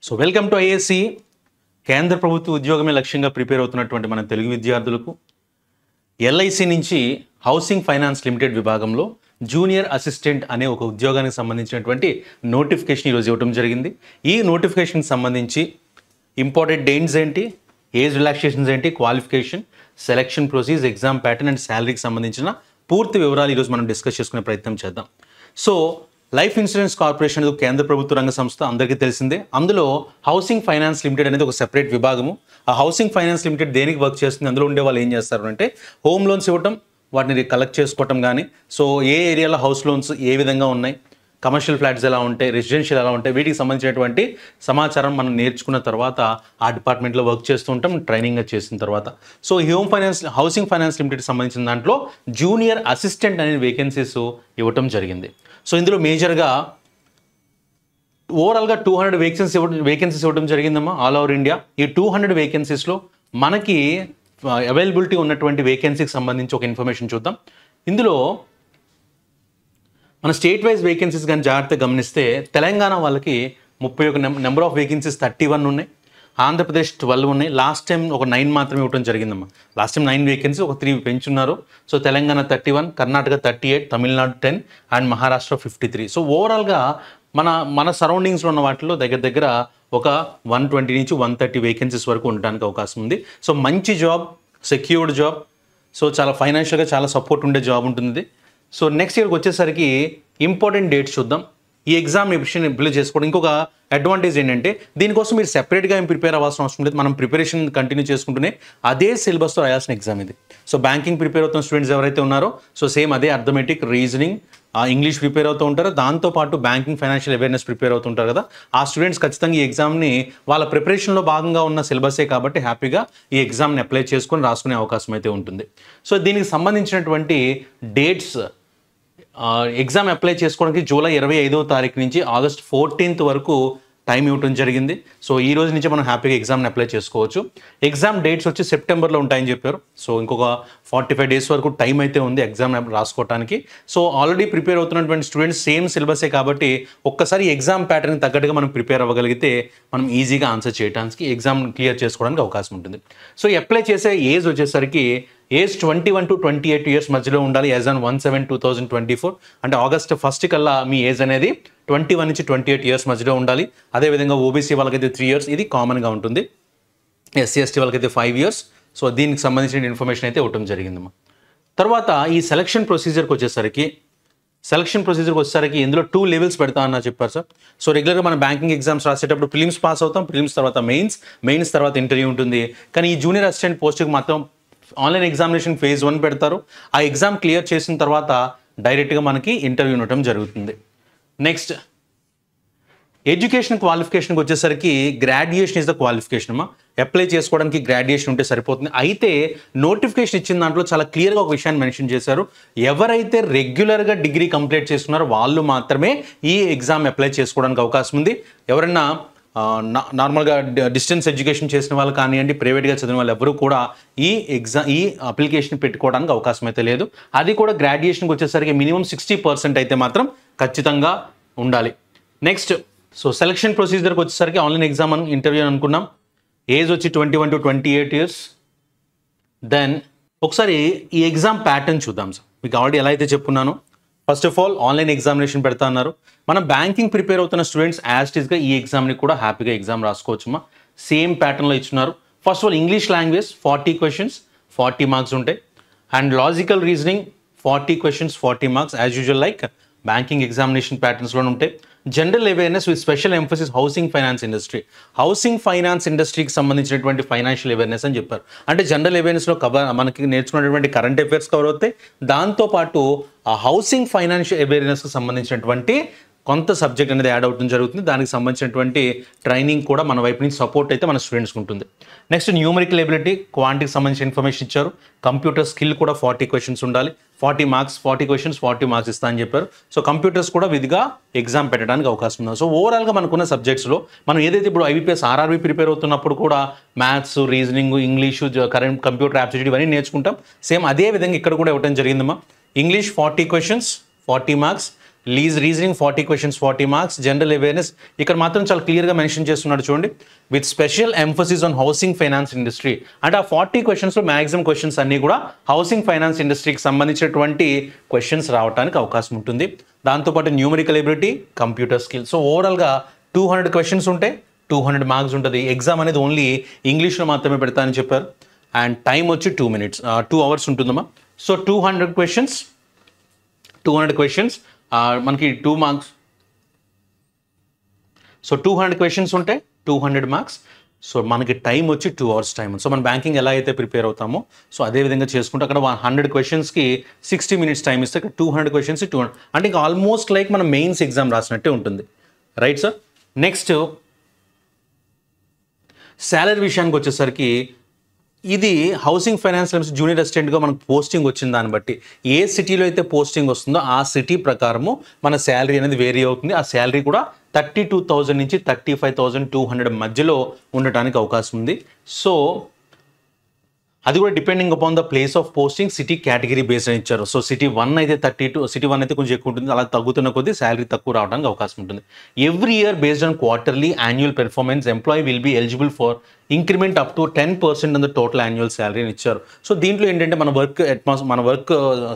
So welcome to IASc. కేంద్ర ప్రభుత్వ ఉద్యోగమే లక్ష్యంగా ప్రిపేర్ అవుతున్నటువంటి మన తెలుగు విద్యార్థులకు ఎల్ఐసి నుంచి హౌసింగ్ ఫైనాన్స్ లిమిటెడ్ విభాగంలో జూనియర్ అసిస్టెంట్ అనే ఒక ఉద్యోగానికి సంబంధించినటువంటి నోటిఫికేషన్ ఈరోజు ఇవ్వడం జరిగింది. ఈ నోటిఫికేషన్కి సంబంధించి ఇంపార్టెంట్ డేట్స్ ఏంటి, ఏజ్ రిలాక్సేషన్స్ ఏంటి, qualification, selection procedure, exam pattern and శాలరీకి సంబంధించిన పూర్తి వివరాలు ఈరోజు మనం డిస్కస్ చేసుకునే ప్రయత్నం చేద్దాం. సో లైఫ్ ఇన్సూరెన్స్ కార్పొరేషన్ కేంద్ర ప్రభుత్వ రంగ సంస్థ అందరికీ తెలిసిందే. అందులో హౌసింగ్ ఫైనాన్స్ లిమిటెడ్ అనేది ఒక సెపరేట్ విభాగము. ఆ హౌసింగ్ ఫైనాన్స్ లిమిటెడ్ దేనికి వర్క్ చేస్తుంది, అందులో ఉండే వాళ్ళు ఏం చేస్తారు అంటే హోమ్ లోన్స్ ఇవ్వటం, వాటిని కలెక్ట్ చేసుకోవటం కానీ, సో ఏ ఏరియాలో హౌస్ లోన్స్ ఏ విధంగా ఉన్నాయి, కమర్షియల్ ఫ్లాట్స్ ఎలా ఉంటాయి, రెసిడెన్షియల్ ఎలా ఉంటాయి, వీటికి సంబంధించినటువంటి సమాచారం మనం నేర్చుకున్న తర్వాత ఆ డిపార్ట్మెంట్లో వర్క్ చేస్తూ ఉంటాం ట్రైనింగ్ చేసిన తర్వాత. సో ఈ హౌసింగ్ ఫైనాన్స్ లిమిటెడ్కి సంబంధించిన దాంట్లో జూనియర్ అసిస్టెంట్ అనే వేకెన్సీస్ ఇవ్వటం జరిగింది. సో ఇందులో మేజర్గా ఓవరాల్గా 200 వేకెన్సీస్ ఇవ్వడం జరిగిందమ్మా ఆల్ ఓవర్ ఇండియా. ఈ 200 వేకెన్సీస్లో మనకి అవైలబిలిటీ ఉన్నటువంటి వేకెన్సీకి సంబంధించి ఒక ఇన్ఫర్మేషన్ చూద్దాం. ఇందులో మన స్టేట్ వైజ్ వేకెన్సీస్ కానీ జాగ్రత్తగా గమనిస్తే తెలంగాణ వాళ్ళకి 31 నెంబర్ ఆఫ్ వేకెన్సీస్ 31 ఉన్నాయి, ఆంధ్రప్రదేశ్ 12 ఉన్నాయి. లాస్ట్ టైం ఒక 9 మాత్రమే ఇవ్వడం జరిగిందమ్మా. లాస్ట్ టైం 9 వేకెన్సీ, ఒక 3 పెంచున్నారు. So Telangana 31, Karnataka 38, Tamil Nadu 10 and Maharashtra 53. So ఓవరాల్గా మన సరౌండింగ్స్లో ఉన్న వాటిలో దగ్గర ఒక 120 నుంచి 130 వేకెన్సీస్ వరకు ఉండడానికి అవకాశం ఉంది. సో మంచి జాబ్, సెక్యూర్డ్ జాబ్, సో చాలా ఫైనాన్షియల్గా చాలా సపోర్ట్ ఉండే జాబ్ ఉంటుంది. సో నెక్స్ట్ ఇయర్కి వచ్చేసరికి ఇంపార్టెంట్ డేట్స్ చూద్దాం. ఈ ఎగ్జామ్ అప్లై చేసుకోవడం ఇంకొక అడ్వాంటేజ్ ఏంటంటే దీనికోసం మీరు సెపరేట్గా ఏం ప్రిపేర్ అవ్వాల్సిన అవసరం లేదు. మనం ప్రిపరేషన్ కంటిన్యూ చేసుకుంటూనే అదే సిలబస్తో రాయాల్సిన ఎగ్జామ్ ఇది. సో బ్యాంకింగ్ ప్రిపేర్ అవుతున్న స్టూడెంట్స్ ఎవరైతే ఉన్నారో సో సేమ్ అదే అర్థమెటిక్, రీజనింగ్, ఇంగ్లీష్ ప్రిపేర్ అవుతూ ఉంటారు. దాంతోపాటు బ్యాంకింగ్, ఫైనాన్షియల్ అవేర్నెస్ ప్రిపేర్ అవుతుంటారు కదా. ఆ స్టూడెంట్స్ ఖచ్చితంగా ఈ ఎగ్జామ్ని వాళ్ళ ప్రిపరేషన్లో భాగంగా ఉన్న సిలబసే కాబట్టి హ్యాపీగా ఈ ఎగ్జామ్ని అప్లై చేసుకొని రాసుకునే అవకాశం అయితే ఉంటుంది. సో దీనికి సంబంధించినటువంటి డేట్స్, ఎగ్జామ్ అప్లై చేసుకోవడానికి జూలై 25వ తారీఖు నుంచి ఆగస్ట్ 14th వరకు టైం ఇవ్వడం జరిగింది. సో ఈ రోజు నుంచి మనం హ్యాపీగా ఎగ్జామ్ని అప్లై చేసుకోవచ్చు. ఎగ్జామ్ డేట్స్ వచ్చి సెప్టెంబర్లో ఉంటాయని చెప్పారు. సో ఇంకొక 45 డేస్ వరకు టైం అయితే ఉంది ఎగ్జామ్ రాసుకోవడానికి. సో ఆల్రెడీ ప్రిపేర్ అవుతున్నటువంటి స్టూడెంట్స్ సేమ్ సిలబసే కాబట్టి ఒక్కసారి ఎగ్జామ్ ప్యాటర్న్ తగ్గట్టుగా మనం ప్రిపేర్ అవ్వగలిగితే మనం ఈజీగా ఆన్సర్ చేయడానికి, ఎగ్జామ్ క్లియర్ చేసుకోవడానికి అవకాశం ఉంటుంది. సో అప్లై చేసే ఏజ్ వచ్చేసరికి ఏజ్ 21 to 28 ఇయర్స్ మధ్యలో ఉండాలి. యాజ్ ఆన్ 1/7/2024 అంటే ఆగస్ట్ 1 కల్లా మీ ఏజ్ అనేది 21 నుంచి 28 ఇయర్స్ మధ్యలో ఉండాలి. అదేవిధంగా ఓబీసీ వాళ్ళకైతే 3 ఇయర్స్, ఇది కామన్గా ఉంటుంది. ఎస్సీ ఎస్టీ వాళ్ళకైతే 5 ఇయర్స్. సో దీనికి సంబంధించిన ఇన్ఫర్మేషన్ అయితే ఇవ్వడం జరిగిందమ్మా. తర్వాత ఈ సెలక్షన్ ప్రొసీజర్కి వచ్చేసరికి ఇందులో 2 లెవెల్స్ పెడతా అన్న చెప్పారు సార్. సో రెగ్యులర్గా మన బ్యాంకింగ్ ఎగ్జామ్స్ రాసేటప్పుడు ప్రిలిమ్స్ పాస్ అవుతాం, ప్రిలిమ్స్ తర్వాత మెయిన్స్ తర్వాత ఇంటర్వ్యూ ఉంటుంది. కానీ ఈ జూనియర్ అసిస్టెంట్ పోస్ట్కి మాత్రం ఆన్లైన్ ఎగ్జామినేషన్ ఫేజ్ 1 పెడతారు. ఆ ఎగ్జామ్ క్లియర్ చేసిన తర్వాత డైరెక్ట్గా మనకి ఇంటర్వ్యూ ఉండటం జరుగుతుంది. నెక్స్ట్ ఎడ్యుకేషన్ క్వాలిఫికేషన్కి వచ్చేసరికి గ్రాడ్యుయేషన్ ఇస్ ద క్వాలిఫికేషన్ అమ్మా. అప్లై చేసుకోవడానికి గ్రాడ్యుయేషన్ ఉంటే సరిపోతుంది. అయితే నోటిఫికేషన్ ఇచ్చిన దాంట్లో చాలా క్లియర్గా ఒక విషయాన్ని మెన్షన్ చేశారు. ఎవరైతే రెగ్యులర్గా డిగ్రీ కంప్లీట్ చేసుకున్నారో వాళ్ళు మాత్రమే ఈ ఎగ్జామ్ అప్లై చేసుకోవడానికి అవకాశం ఉంది. ఎవరైనా నార్మల్గా డిస్టెన్స్ ఎడ్యుకేషన్ చేసిన వాళ్ళు కానివ్వండి, ప్రైవేట్గా చదివిన వాళ్ళు ఎవరు కూడా ఈ అప్లికేషన్ పెట్టుకోవడానికి అవకాశం అయితే లేదు. అది కూడా గ్రాడ్యుయేషన్కి వచ్చేసరికి మినిమం 60% అయితే మాత్రం ఖచ్చితంగా ఉండాలి. నెక్స్ట్ సో సెలక్షన్ ప్రొసీజర్కి వచ్చేసరికి ఆన్లైన్ ఎగ్జామ్ ఇంటర్వ్యూ అనుకున్నాం. ఏజ్ వచ్చి 21 to 28 ఇయర్స్. దెన్ ఒకసారి ఈ ఎగ్జామ్ ప్యాటర్న్ చూద్దాం సార్. మీకు ఆల్రెడీ ఎలా అయితే చెప్పున్నానో first of all online examination పెడతా అన్నారు. మనం బ్యాంకింగ్ ప్రిపేర్ అవుతున్న స్టూడెంట్స్ యాజ్టీస్గా ఈ ఎగ్జామ్ని కూడా హ్యాపీగా ఎగ్జామ్ రాసుకోవచ్చుమా. సేమ్ ప్యాటర్న్లో ఇచ్చున్నారు. First of all English language 40 questions 40 marks ఉంటాయి. And logical reasoning 40 questions 40 marks as usual like banking examination ప్యాటర్న్స్లో ఉంటాయి. General awareness with special emphasis housing finance ఇండస్ట్రీకి సంబంధించినటువంటి ఫైనాన్షియల్ అవేర్నెస్ అని చెప్పారు. అంటే జనరల్ అవేర్నెస్లో మనకి నేర్చుకున్నటువంటి కరెంట్ అఫైర్స్ కవర్ అవుతాయి. దాంతోపాటు ఆ హౌసింగ్ ఫైనాన్షియల్ అవేర్నెస్కి సంబంధించినటువంటి కొంత సబ్జెక్ట్ అనేది యాడ్ అవడం జరుగుతుంది. దానికి సంబంధించినటువంటి ట్రైనింగ్ కూడా మన వైపు నుంచి సపోర్ట్ అయితే మన స్టూడెంట్స్కి ఉంటుంది. నెక్స్ట్ న్యూమరికల్ ఎబిలిటీ, క్వాంటిటీకి సంబంధించిన ఇన్ఫర్మేషన్ ఇచ్చారు. కంప్యూటర్ స్కిల్ కూడా 40 క్వశ్చన్స్ ఉండాలి. 40 మార్క్స్ 40 క్వశ్చన్స్ 40 మార్క్స్ ఇస్తా అని చెప్పారు. సో కంప్యూటర్స్ కూడా విధిగా ఎగ్జామ్ పెట్టడానికి అవకాశం ఉంది. సో ఓవరాల్గా మనకున్న సబ్జెక్ట్స్లో మనం ఏదైతే ఇప్పుడు ఐబీపీఎస్ ఆర్ఆర్బీ ప్రిపేర్ అవుతున్నప్పుడు కూడా maths, reasoning, English, current computer aptitude ఇవన్నీ నేర్చుకుంటాం. సేమ్ అదే విధంగా ఇక్కడ కూడా ఇవ్వడం జరిగిందమ్మా. English 40 questions 40 marks, reasoning 40 questions 40 marks, general awareness ఇక్కడ మాత్రం చాలా క్లియర్గా మెన్షన్ చేస్తున్నాడు చూడండి, with special emphasis on housing finance industry. అంటే ఆ 40 క్వశ్చన్స్లో మ్యాక్సిమం క్వశ్చన్స్ అన్నీ కూడా హౌసింగ్ ఫైనాన్స్ ఇండస్ట్రీకి సంబంధించినటువంటి క్వశ్చన్స్ రావడానికి అవకాశం ఉంటుంది. దాంతోపాటు numerical ability, computer skill. So ఓవరాల్గా 200 క్వశ్చన్స్ ఉంటే 200 మార్క్స్ ఉంటుంది. ఎగ్జామ్ అనేది ఓన్లీ ఇంగ్లీష్లో మాత్రమే పెడతానని చెప్పారు. అండ్ టైం వచ్చి 2 అవర్స్ ఉంటుందమ్మా. సో 200 క్వశ్చన్స్ మనకి 2 మార్క్స్. సో 200 క్వశ్చన్స్ ఉంటే 200 మార్క్స్. సో మనకి టైం వచ్చి 2 అవర్స్ టైం. సో మన బ్యాంకింగ్ ఎలా అయితే ప్రిపేర్ అవుతామో సో అదే విధంగా చేసుకుంటే అక్కడ 100 క్వశ్చన్స్కి 60 మినిట్స్ టైం ఇస్తే 200 క్వశ్చన్స్ 200 అంటే ఇంకా ఆల్మోస్ట్ లైక్ మన మెయిన్స్ ఎగ్జామ్ రాసినట్టే ఉంటుంది. Right sir. నెక్స్ట్ శాలరీ విషయానికి వచ్చేసరికి ఇది హౌసింగ్ ఫైనాన్స్ జూనియర్ అసిస్టెంట్గా మనకు పోస్టింగ్ వచ్చిన దాన్ని బట్టి ఏ సిటీలో అయితే పోస్టింగ్ వస్తుందో ఆ సిటీ ప్రకారము మన శాలరీ అనేది వేరీ అవుతుంది. ఆ శాలరీ కూడా 32,000 నుంచి 35,200 మధ్యలో ఉండటానికి అవకాశం ఉంది. సో అది కూడా depending upon the place of posting, city category based అని ఇచ్చారు. సో సిటీ 1 అయితే 32, సిటీ 1 అయితే కొంచెం ఎక్కువ ఉంటుంది. అలా తగ్గుతున్న కొద్దీ శాలరీ తక్కువ రావడానికి అవకాశం ఉంటుంది. Every year based on quarterly annual performance employee will be eligible for increment up to 10% on the total annual salary అని ఇచ్చారు. సో దీంట్లో ఏంటంటే మన వర్క్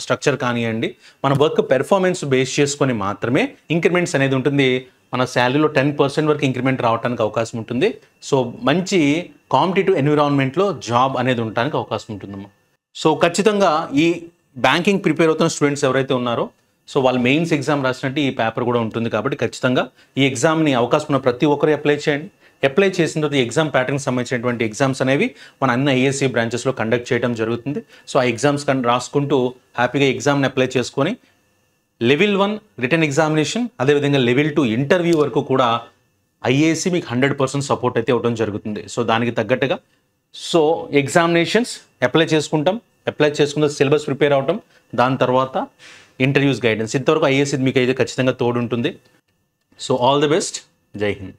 స్ట్రక్చర్ కానివ్వండి, మన వర్క్ పెర్ఫార్మెన్స్ బేస్ చేసుకొని మాత్రమే ఇంక్రిమెంట్స్ అనేది ఉంటుంది. మన శాలరీలో 10% వరకు ఇంక్రిమెంట్ రావడానికి అవకాశం ఉంటుంది. సో మంచి కాంపిటేటివ్ ఎన్విరాన్మెంట్లో జాబ్ అనేది ఉండడానికి అవకాశం ఉంటుందమ్మా. సో ఖచ్చితంగా ఈ బ్యాంకింగ్ ప్రిపేర్ అవుతున్న స్టూడెంట్స్ ఎవరైతే ఉన్నారో సో వాళ్ళు మెయిన్స్ ఎగ్జామ్ రాసినట్టు ఈ పేపర్ కూడా ఉంటుంది. కాబట్టి ఖచ్చితంగా ఈ ఎగ్జామ్ని అవకాశం ఉన్న ప్రతి ఒక్కరు అప్లై చేయండి. అప్లై చేసిన తర్వాత ఎగ్జామ్ ప్యాటర్న్కి సంబంధించినటువంటి ఎగ్జామ్స్ అనేవి మన అన్ని ఐఏఎస్సీ బ్రాంచెస్లో కండక్ట్ చేయడం జరుగుతుంది. సో ఆ ఎగ్జామ్స్ రాసుకుంటూ హ్యాపీగా ఎగ్జామ్ని అప్లై చేసుకొని లెవెల్ 1 రిటర్న్ ఎగ్జామినేషన్, అదేవిధంగా లెవెల్ 2 ఇంటర్వ్యూ వరకు కూడా ఐఏఎస్సీ మీకు 100% సపోర్ట్ అయితే ఇవ్వడం జరుగుతుంది. సో దానికి తగ్గట్టుగా సో ఎగ్జామినేషన్స్ అప్లై చేసుకుంటే సిలబస్ ప్రిపేర్ అవటం, దాని తర్వాత ఇంటర్వ్యూస్ గైడెన్స్, ఇంతవరకు ఐఏఎస్సీ మీకు అయితే ఖచ్చితంగా తోడు ఉంటుంది. So all the best. జై హింద్.